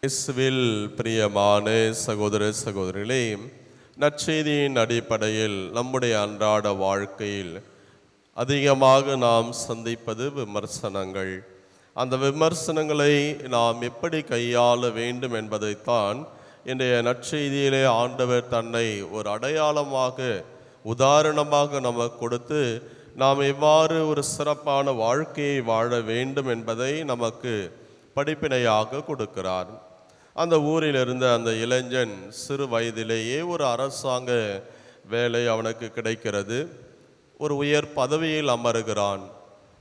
இயேசுவில் பிரியமான சகோதர சகோதரிகளே, நற்செய்தியின் அடிப்படையில் நம்முடைய அன்றாட வாழ்க்கையில் அதிகமாக நாம் சந்திப்பது விமர்சனங்கள். அந்த விமர்சனங்களை நாம் எப்படி கையாள வேண்டும் என்பதைத்தான் இன்றைய நற்செய்தியிலே ஆண்டவர் தன்னை ஒரு அடையாளமாக, உதாரணமாக நமக்கு கொடுத்து நாம் எவ்வாறு ஒரு சிறப்பான வாழ்க்கையை வாழ வேண்டும் என்பதை நமக்கு படிப்பினையாக கொடுக்கிறார். அந்த ஊரில் இருந்த அந்த இளைஞன் சிறு வயதிலேயே ஒரு அரசாங்க வேலை அவனுக்கு கிடைக்கிறது. ஒரு உயர் பதவியில் அமருகிறான்.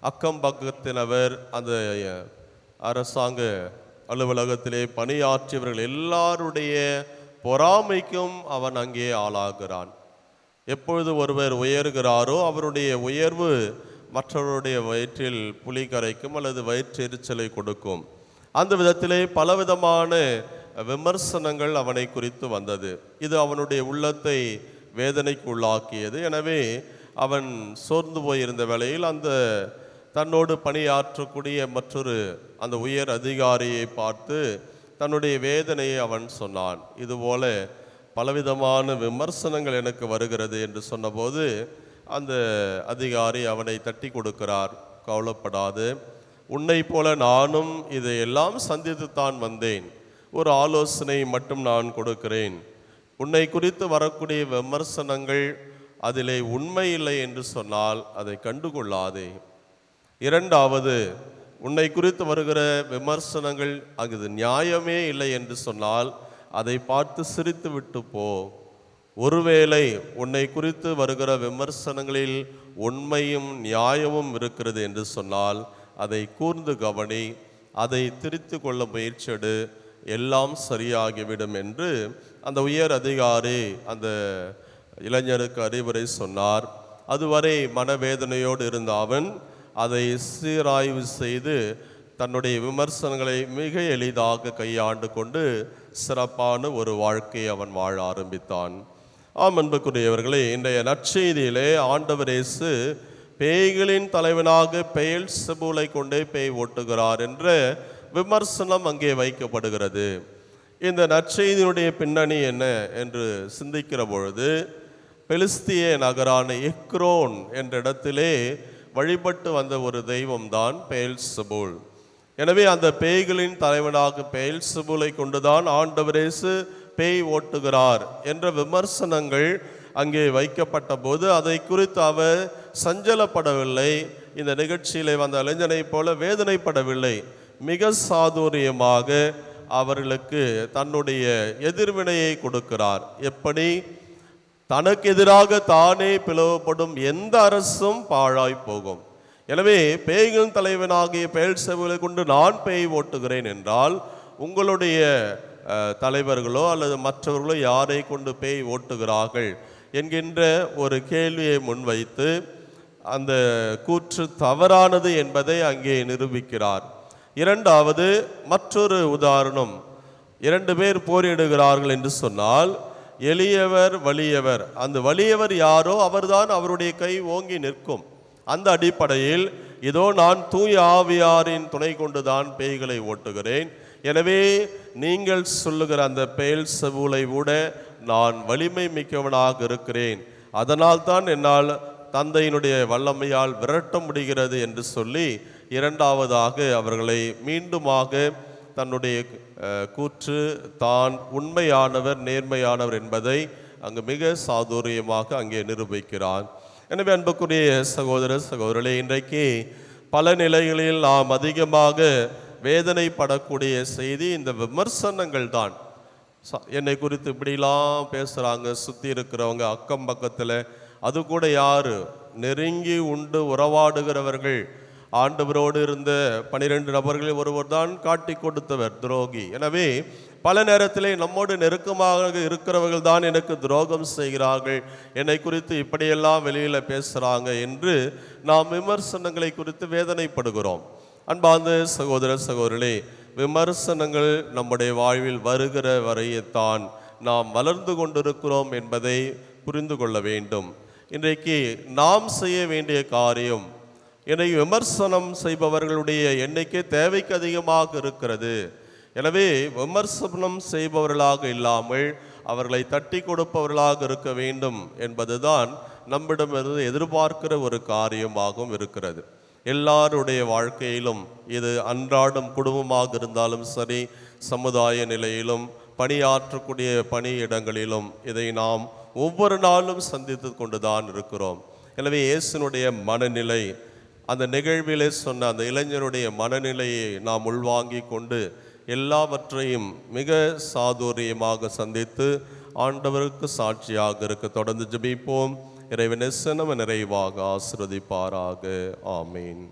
அக்கம் பக்கத்தினவர், அந்த அரசாங்க அலுவலகத்திலே பணியாற்றியவர்கள் எல்லாருடைய பொறாமைக்கும் அவன் அங்கே ஆளாகிறான். எப்பொழுது ஒருவர் உயர்கிறாரோ அவருடைய உயர்வு மற்றவருடைய வயிற்றில் புலி கரைக்கும் அல்லது வயிற்றெரிச்சலை கொடுக்கும். அந்த விதத்திலே பலவிதமான விமர்சனங்கள் அவனை குறித்து வந்தது. இது அவனுடைய உள்ளத்தை வேதனைக்கு உள்ளாக்கியது. எனவே அவன் சோர்ந்து போயிருந்த வேளையில் அந்த தன்னோடு பணியாற்றக்கூடிய மற்றொரு அந்த உயர் அதிகாரியை பார்த்து தன்னுடைய வேதனையை அவன் சொன்னான். இதுபோல பலவிதமான விமர்சனங்கள் எனக்கு வருகிறது என்று சொன்னபோது அந்த அதிகாரி அவனை தட்டி கொடுக்கிறார். கவலைப்படாது, உன்னை போல நானும் இதையெல்லாம் சந்தித்துத்தான் வந்தேன். ஒரு ஆலோசனை மட்டும் நான் கொடுக்கிறேன். உன்னை குறித்து வரக்கூடிய விமர்சனங்கள் அதிலே உண்மை இல்லை என்று சொன்னால் அதை கண்டுகொள்ளாதே. இரண்டாவது, உன்னை குறித்து வருகிற விமர்சனங்கள் அது நியாயமே இல்லை என்று சொன்னால் அதை பார்த்து சிரித்து விட்டு போ. ஒருவேளை உன்னை குறித்து வருகிற விமர்சனங்களில் உண்மையும் நியாயமும் இருக்கிறது என்று சொன்னால் அதை கூர்ந்து கவனி, அதை திரித்து கொள்ள முயற்சிடு, எல்லாம் சரியாகிவிடும் என்று அந்த உயர் அதிகாரி அந்த இளைஞருக்கு அறிவுரை சொன்னார். அதுவரை மனவேதனையோடு இருந்த அவன் அதை சீராய்வு செய்து தன்னுடைய விமர்சனங்களை மிக எளிதாக கையாண்டு கொண்டு சிறப்பான ஒரு வாழ்க்கையை அவன் வாழ ஆரம்பித்தான். ஆம், அன்புக்குரியவர்களே, இன்றைய நற்செய்தியிலே ஆண்டவர் இயேசு பேய்களின் தலைவனாக பெயல்செபூலை கொண்டே பேய் ஓட்டுகிறார் என்ற விமர்சனம் அங்கே வைக்கப்படுகிறது. இந்த நற்செய்தியினுடைய பின்னணி என்ன என்று சிந்திக்கிற பொழுது, பெலிஸ்திய நகரான எக்ரோன் என்ற இடத்திலே வழிபட்டு வந்த ஒரு தெய்வம்தான் பெயல்செபூல். எனவே அந்த பேய்களின் தலைவனாக பெயல்செபூலை கொண்டுதான் ஆண்டவர் இயேசு பேய் ஓட்டுகிறார் என்ற விமர்சனங்கள் அங்கே வைக்கப்பட்ட போது அதை குறித்து அவர் சஞ்சலப்படவில்லை. இந்த நிகழ்ச்சியிலே வந்த இளைஞனை போல வேதனைப்படவில்லை. மிக சாதுரியமாக அவர்களுக்கு தன்னுடைய எதிர்வினையை கொடுக்கிறார். எப்படி? தனக்கு எதிராக தானே பிளவுபடும் எந்த அரசும் பாழாய் போகும். எனவே பேய்களின் தலைவனாகிய பெயல்செபூலை கொண்டு நான் பேய் ஓட்டுகிறேன் என்றால் உங்களுடைய தலைவர்களோ அல்லது மற்றவர்களோ யாரை கொண்டு பேய் ஓட்டுகிறார்கள் என்கின்ற ஒரு கேள்வியை முன்வைத்து அந்த கூற்று தவறானது என்பதை அங்கே நிரூபிக்கிறார். இரண்டாவது, மற்றொரு உதாரணம். 2 பேர் போரிடுகிறார்கள் என்று சொன்னால் எளியவர் வலியவர், அந்த வலியவர் யாரோ அவர்தான் அவருடைய கை ஓங்கி நிற்கும். அந்த அடிப்படையில் இதோ நான் தூய ஆவியாரின் துணை கொண்டுதான் பேய்களை ஓட்டுகிறேன், எனவே நீங்கள் சொல்லுகிற அந்த பெயல்செபூலை விட நான் வலிமை மிக்கவனாக இருக்கிறேன், அதனால் தான் என்னால் தந்தையினுடைய வல்லமையால் விரட்ட முடிகிறது என்று சொல்லி இரண்டாவதாக அவர்களை மீண்டுமாக தன்னுடைய கூற்று தான் உண்மையானவர் நேர்மையானவர் என்பதை அங்கு மிக சாதுரியமாக அங்கே நிரூபிக்கிறார். எனவே அன்புக்குரிய சகோதர சகோதரர்களே, இன்றைக்கு பல நிலைகளில் நாம் அதிகமாக வேதனைப்படக்கூடிய செய்தி இந்த விமர்சனங்கள் தான். என்னை குறித்து இப்படிலாம் பேசுகிறாங்க, சுற்றி இருக்கிறவங்க அக்கம் பக்கத்தில், அது கூட யார்? நெருங்கி உண்டு உறவாடுகிறவர்கள். ஆண்டவரோடு இருந்த 12 நபர்களில் ஒருவர் தான் காட்டி கொடுத்தவர் துரோகி. எனவே பல நேரத்திலே நம்மோடு நெருக்கமாக இருக்கிறவர்கள் தான் எனக்கு துரோகம் செய்கிறார்கள், என்னை குறித்து இப்படியெல்லாம் வெளியில் பேசுகிறாங்க என்று நாம் விமர்சனங்களை குறித்து வேதனைப்படுகிறோம். அன்பார்ந்த சகோதர சகோதரிகளே, விமர்சனங்கள் நம்முடைய வாழ்வில் வருகிற வரையத்தான் நாம் வளர்ந்து கொண்டிருக்கிறோம் என்பதை புரிந்து கொள்ள வேண்டும். இன்றைக்கு நாம் செய்ய வேண்டிய காரியம், இன்றைக்கு விமர்சனம் செய்பவர்களுடைய எண்ணிக்கை தேவைக்கு அதிகமாக இருக்கிறது. எனவே விமர்சனம் செய்பவர்களாக இல்லாமல் அவர்களை தட்டி கொடுப்பவர்களாக இருக்க வேண்டும் என்பதுதான் நம்மிடமிருந்து எதிர்பார்க்கிற ஒரு காரியமாகவும் இருக்கிறது. எல்லாருடைய வாழ்க்கையிலும் இது அன்றாடம் குடும்பமாக இருந்தாலும் சரி, சமுதாய நிலையிலும் பணியாற்றக்கூடிய பணியிடங்களிலும் இதை நாம் ஒவ்வொரு நாளும் சந்தித்து கொண்டுதான் இருக்கிறோம். எனவே இயேசுனுடைய மனநிலை, அந்த நிகழ்விலே சொன்ன அந்த இளைஞருடைய மனநிலையை நாம் உள்வாங்கி கொண்டு எல்லாவற்றையும் மிக சாதுரியமாக சந்தித்து ஆண்டவருக்கு சாட்சியாக இருக்க தொடர்ந்து ஜெபிப்போம். இறைவன் நம்ம நிறைவாக ஆசீர்வதிப்பாராக. ஆமீன்.